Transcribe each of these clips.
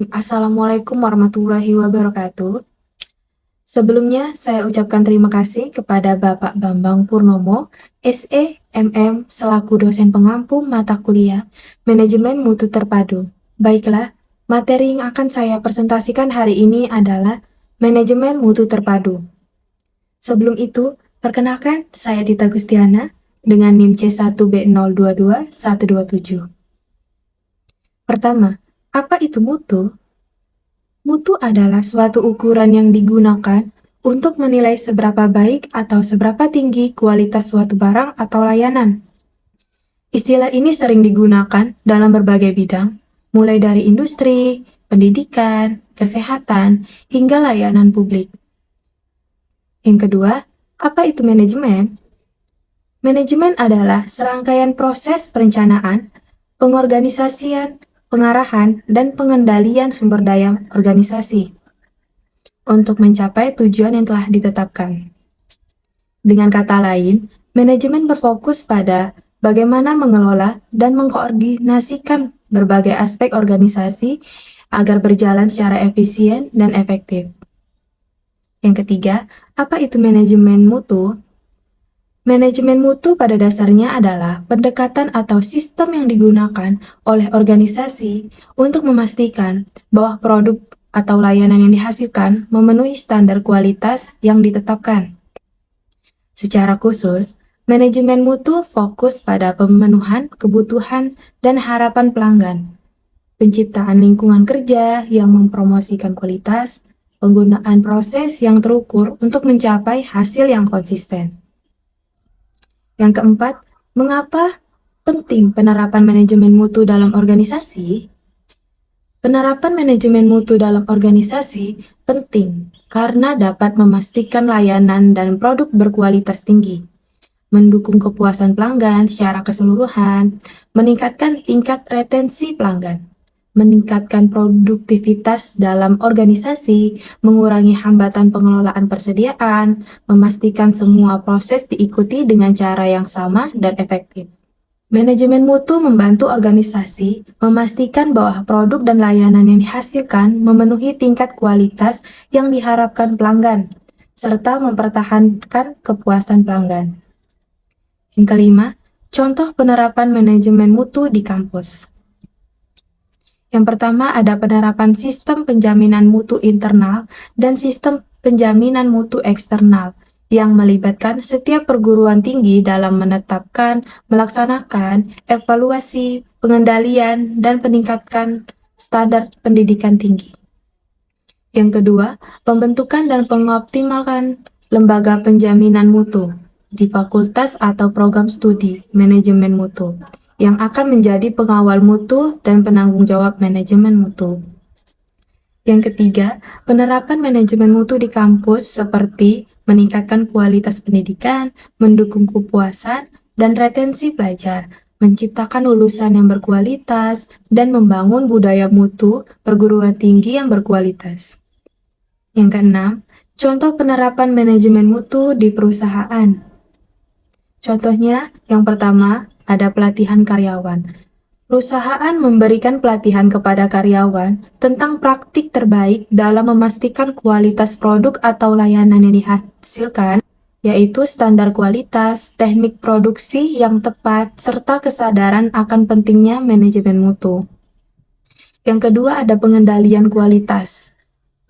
Assalamualaikum warahmatullahi wabarakatuh. Sebelumnya, saya ucapkan terima kasih kepada Bapak Bambang Purnomo, SE, MM, selaku dosen pengampu mata kuliah Manajemen Mutu Terpadu. Baiklah, materi yang akan saya presentasikan hari ini adalah Manajemen Mutu Terpadu. Sebelum itu, perkenalkan saya Tita Gustiana dengan NIM C1B022127. Pertama, apa itu mutu? Mutu adalah suatu ukuran yang digunakan untuk menilai seberapa baik atau seberapa tinggi kualitas suatu barang atau layanan. Istilah ini sering digunakan dalam berbagai bidang, mulai dari industri, pendidikan, kesehatan, hingga layanan publik. Yang kedua, apa itu manajemen? Manajemen adalah serangkaian proses perencanaan, pengorganisasian, pengarahan, dan pengendalian sumber daya organisasi untuk mencapai tujuan yang telah ditetapkan. Dengan kata lain, manajemen berfokus pada bagaimana mengelola dan mengkoordinasikan berbagai aspek organisasi agar berjalan secara efisien dan efektif. Yang ketiga, apa itu manajemen mutu? Manajemen mutu pada dasarnya adalah pendekatan atau sistem yang digunakan oleh organisasi untuk memastikan bahwa produk atau layanan yang dihasilkan memenuhi standar kualitas yang ditetapkan. Secara khusus, manajemen mutu fokus pada pemenuhan kebutuhan dan harapan pelanggan, penciptaan lingkungan kerja yang mempromosikan kualitas, penggunaan proses yang terukur untuk mencapai hasil yang konsisten. Yang keempat, mengapa penting penerapan manajemen mutu dalam organisasi? Penerapan manajemen mutu dalam organisasi penting karena dapat memastikan layanan dan produk berkualitas tinggi, mendukung kepuasan pelanggan secara keseluruhan, meningkatkan tingkat retensi pelanggan, meningkatkan produktivitas dalam organisasi, mengurangi hambatan pengelolaan persediaan, memastikan semua proses diikuti dengan cara yang sama dan efektif. Manajemen mutu membantu organisasi memastikan bahwa produk dan layanan yang dihasilkan memenuhi tingkat kualitas yang diharapkan pelanggan, serta mempertahankan kepuasan pelanggan. Yang kelima, contoh penerapan manajemen mutu di kampus. Yang pertama ada penerapan sistem penjaminan mutu internal dan sistem penjaminan mutu eksternal yang melibatkan setiap perguruan tinggi dalam menetapkan, melaksanakan, evaluasi, pengendalian, dan peningkatkan standar pendidikan tinggi. Yang kedua, pembentukan dan pengoptimalkan lembaga penjaminan mutu di fakultas atau program studi manajemen mutu yang akan menjadi pengawal mutu dan penanggung jawab manajemen mutu. Yang ketiga, penerapan manajemen mutu di kampus seperti meningkatkan kualitas pendidikan, mendukung kepuasan dan retensi pelajar, menciptakan lulusan yang berkualitas, dan membangun budaya mutu perguruan tinggi yang berkualitas. Yang keenam, contoh penerapan manajemen mutu di perusahaan. Contohnya, yang pertama, ada pelatihan karyawan. Perusahaan memberikan pelatihan kepada karyawan tentang praktik terbaik dalam memastikan kualitas produk atau layanan yang dihasilkan, yaitu standar kualitas, teknik produksi yang tepat, serta kesadaran akan pentingnya manajemen mutu. Yang kedua ada pengendalian kualitas.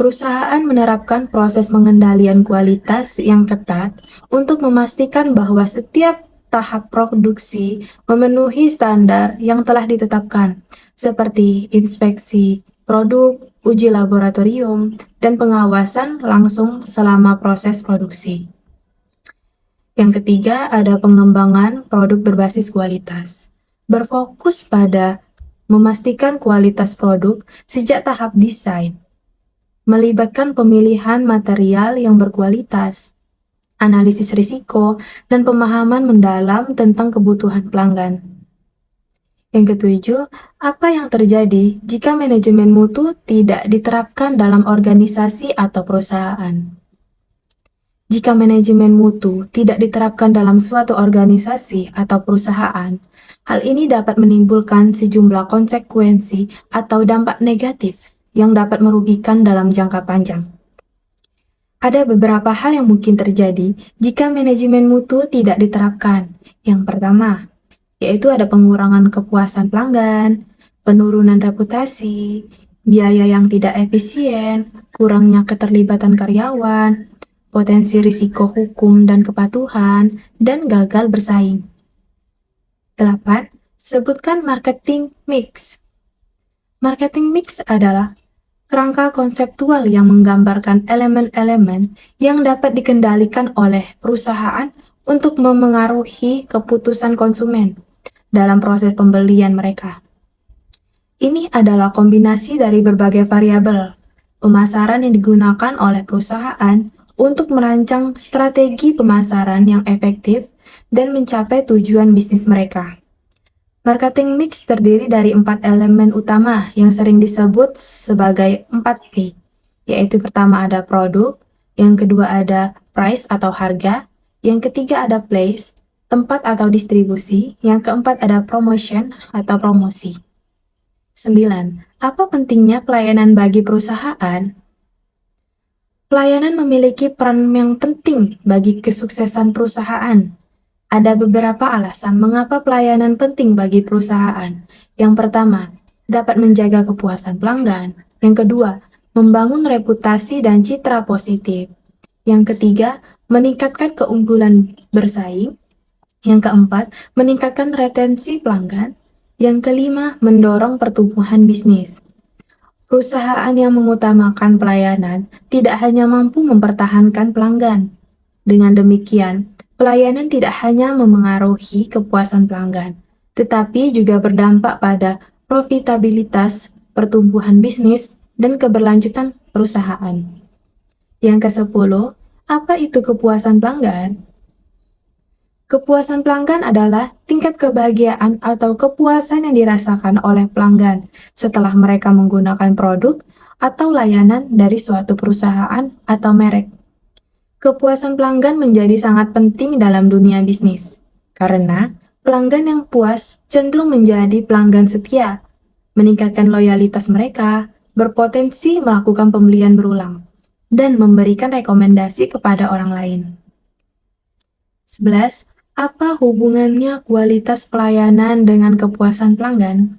Perusahaan menerapkan proses pengendalian kualitas yang ketat untuk memastikan bahwa setiap tahap produksi memenuhi standar yang telah ditetapkan, seperti inspeksi produk, uji laboratorium, dan pengawasan langsung selama proses produksi. Yang ketiga, ada pengembangan produk berbasis kualitas. Berfokus pada memastikan kualitas produk sejak tahap desain, melibatkan pemilihan material yang berkualitas, analisis risiko, dan pemahaman mendalam tentang kebutuhan pelanggan. Yang ketujuh, apa yang terjadi jika manajemen mutu tidak diterapkan dalam organisasi atau perusahaan? Jika manajemen mutu tidak diterapkan dalam suatu organisasi atau perusahaan, hal ini dapat menimbulkan sejumlah konsekuensi atau dampak negatif yang dapat merugikan dalam jangka panjang. Ada beberapa hal yang mungkin terjadi jika manajemen mutu tidak diterapkan. Yang pertama, yaitu ada pengurangan kepuasan pelanggan, penurunan reputasi, biaya yang tidak efisien, kurangnya keterlibatan karyawan, potensi risiko hukum dan kepatuhan, dan gagal bersaing. 8. Sebutkan marketing mix. Marketing mix adalah kerangka konseptual yang menggambarkan elemen-elemen yang dapat dikendalikan oleh perusahaan untuk memengaruhi keputusan konsumen dalam proses pembelian mereka. Ini adalah kombinasi dari berbagai variabel pemasaran yang digunakan oleh perusahaan untuk merancang strategi pemasaran yang efektif dan mencapai tujuan bisnis mereka. Marketing mix terdiri dari 4 elemen utama yang sering disebut sebagai 4P, yaitu pertama ada produk, yang kedua ada price atau harga, yang ketiga ada place, tempat atau distribusi, yang keempat ada promotion atau promosi. 9. Apa pentingnya pelayanan bagi perusahaan? Pelayanan memiliki peran yang penting bagi kesuksesan perusahaan. Ada beberapa alasan mengapa pelayanan penting bagi perusahaan. Yang pertama, dapat menjaga kepuasan pelanggan. Yang kedua, membangun reputasi dan citra positif. Yang ketiga, meningkatkan keunggulan bersaing. Yang keempat, meningkatkan retensi pelanggan. Yang kelima, mendorong pertumbuhan bisnis. Perusahaan yang mengutamakan pelayanan tidak hanya mampu mempertahankan pelanggan. Dengan demikian, pelayanan tidak hanya memengaruhi kepuasan pelanggan, tetapi juga berdampak pada profitabilitas, pertumbuhan bisnis, dan keberlanjutan perusahaan. Yang ke-10, apa itu kepuasan pelanggan? Kepuasan pelanggan adalah tingkat kebahagiaan atau kepuasan yang dirasakan oleh pelanggan setelah mereka menggunakan produk atau layanan dari suatu perusahaan atau merek. Kepuasan pelanggan menjadi sangat penting dalam dunia bisnis, karena pelanggan yang puas cenderung menjadi pelanggan setia, meningkatkan loyalitas mereka, berpotensi melakukan pembelian berulang, dan memberikan rekomendasi kepada orang lain. 11. Apa hubungannya kualitas pelayanan dengan kepuasan pelanggan?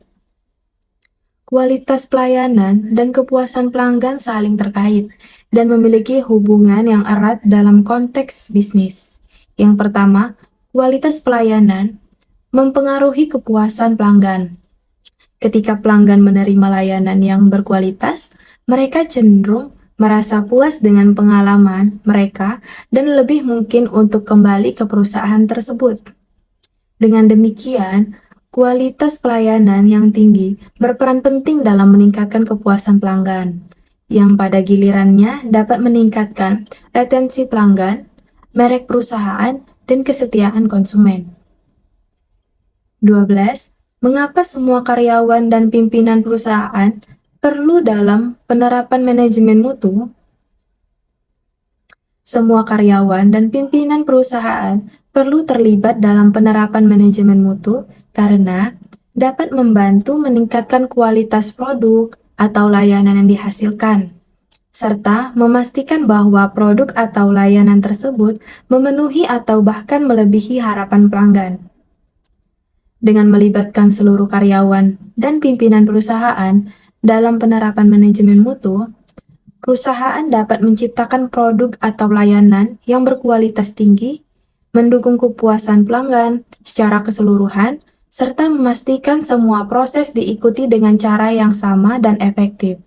Kualitas pelayanan dan kepuasan pelanggan saling terkait dan memiliki hubungan yang erat dalam konteks bisnis. Yang pertama, kualitas pelayanan mempengaruhi kepuasan pelanggan. Ketika pelanggan menerima layanan yang berkualitas, mereka cenderung merasa puas dengan pengalaman mereka dan lebih mungkin untuk kembali ke perusahaan tersebut. Dengan demikian, kualitas pelayanan yang tinggi berperan penting dalam meningkatkan kepuasan pelanggan, yang pada gilirannya dapat meningkatkan retensi pelanggan, merek perusahaan, dan kesetiaan konsumen. 12. Mengapa semua karyawan dan pimpinan perusahaan perlu dalam penerapan manajemen mutu? Semua karyawan dan pimpinan perusahaan perlu terlibat dalam penerapan manajemen mutu karena dapat membantu meningkatkan kualitas produk atau layanan yang dihasilkan, serta memastikan bahwa produk atau layanan tersebut memenuhi atau bahkan melebihi harapan pelanggan. Dengan melibatkan seluruh karyawan dan pimpinan perusahaan dalam penerapan manajemen mutu, perusahaan dapat menciptakan produk atau layanan yang berkualitas tinggi, mendukung kepuasan pelanggan secara keseluruhan, serta memastikan semua proses diikuti dengan cara yang sama dan efektif.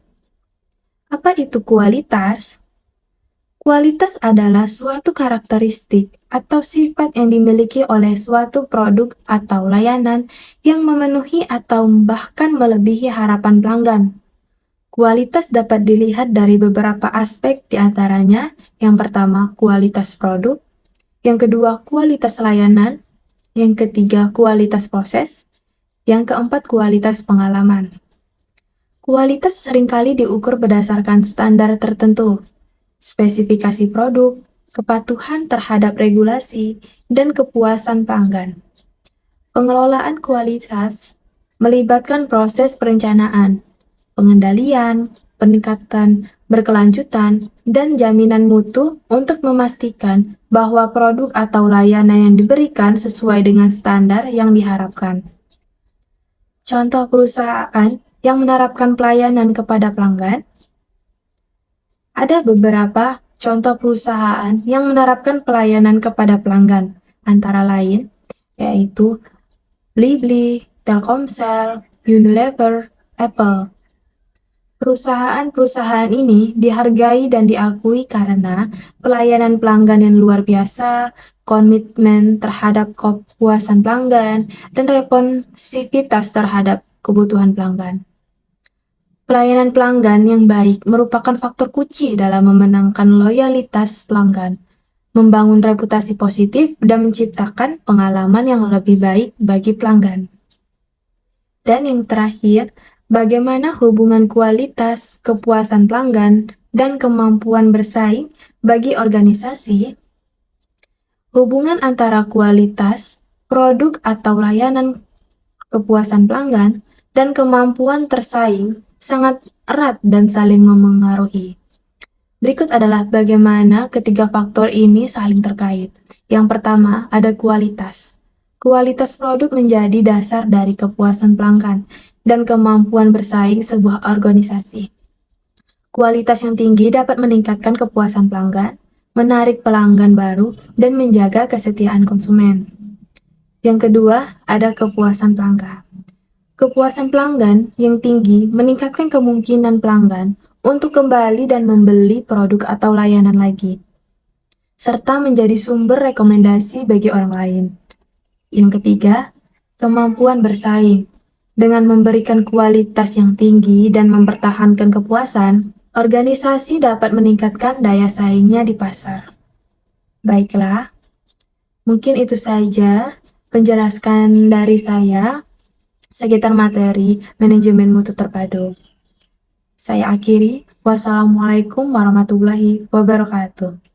Apa itu kualitas? Kualitas adalah suatu karakteristik atau sifat yang dimiliki oleh suatu produk atau layanan yang memenuhi atau bahkan melebihi harapan pelanggan. Kualitas dapat dilihat dari beberapa aspek, di antaranya yang pertama kualitas produk, yang kedua kualitas layanan, yang ketiga kualitas proses, yang keempat kualitas pengalaman. Kualitas seringkali diukur berdasarkan standar tertentu, spesifikasi produk, kepatuhan terhadap regulasi, dan kepuasan pelanggan. Pengelolaan kualitas melibatkan proses perencanaan, pengendalian, peningkatan berkelanjutan, dan jaminan mutu untuk memastikan bahwa produk atau layanan yang diberikan sesuai dengan standar yang diharapkan. Contoh perusahaan yang menerapkan pelayanan kepada pelanggan. Ada beberapa contoh perusahaan yang menerapkan pelayanan kepada pelanggan, antara lain yaitu Blibli, Telkomsel, Unilever, Apple. Perusahaan-perusahaan ini dihargai dan diakui karena pelayanan pelanggan yang luar biasa, komitmen terhadap kepuasan pelanggan, dan responsivitas terhadap kebutuhan pelanggan. Pelayanan pelanggan yang baik merupakan faktor kunci dalam memenangkan loyalitas pelanggan, membangun reputasi positif, dan menciptakan pengalaman yang lebih baik bagi pelanggan. Dan yang terakhir, bagaimana hubungan kualitas, kepuasan pelanggan, dan kemampuan bersaing bagi organisasi? Hubungan antara kualitas, produk atau layanan, kepuasan pelanggan, dan kemampuan tersaing sangat erat dan saling memengaruhi. Berikut adalah bagaimana ketiga faktor ini saling terkait. Yang pertama, ada kualitas. Kualitas produk menjadi dasar dari kepuasan pelanggan dan kemampuan bersaing sebuah organisasi. Kualitas yang tinggi dapat meningkatkan kepuasan pelanggan, menarik pelanggan baru, dan menjaga kesetiaan konsumen. Yang kedua, ada kepuasan pelanggan. Kepuasan pelanggan yang tinggi meningkatkan kemungkinan pelanggan untuk kembali dan membeli produk atau layanan lagi, serta menjadi sumber rekomendasi bagi orang lain. Yang ketiga, kemampuan bersaing. Dengan memberikan kualitas yang tinggi dan mempertahankan kepuasan, organisasi dapat meningkatkan daya saingnya di pasar. Baiklah, mungkin itu saja penjelasan dari saya sekitar materi manajemen mutu terpadu. Saya akhiri. Wassalamualaikum warahmatullahi wabarakatuh.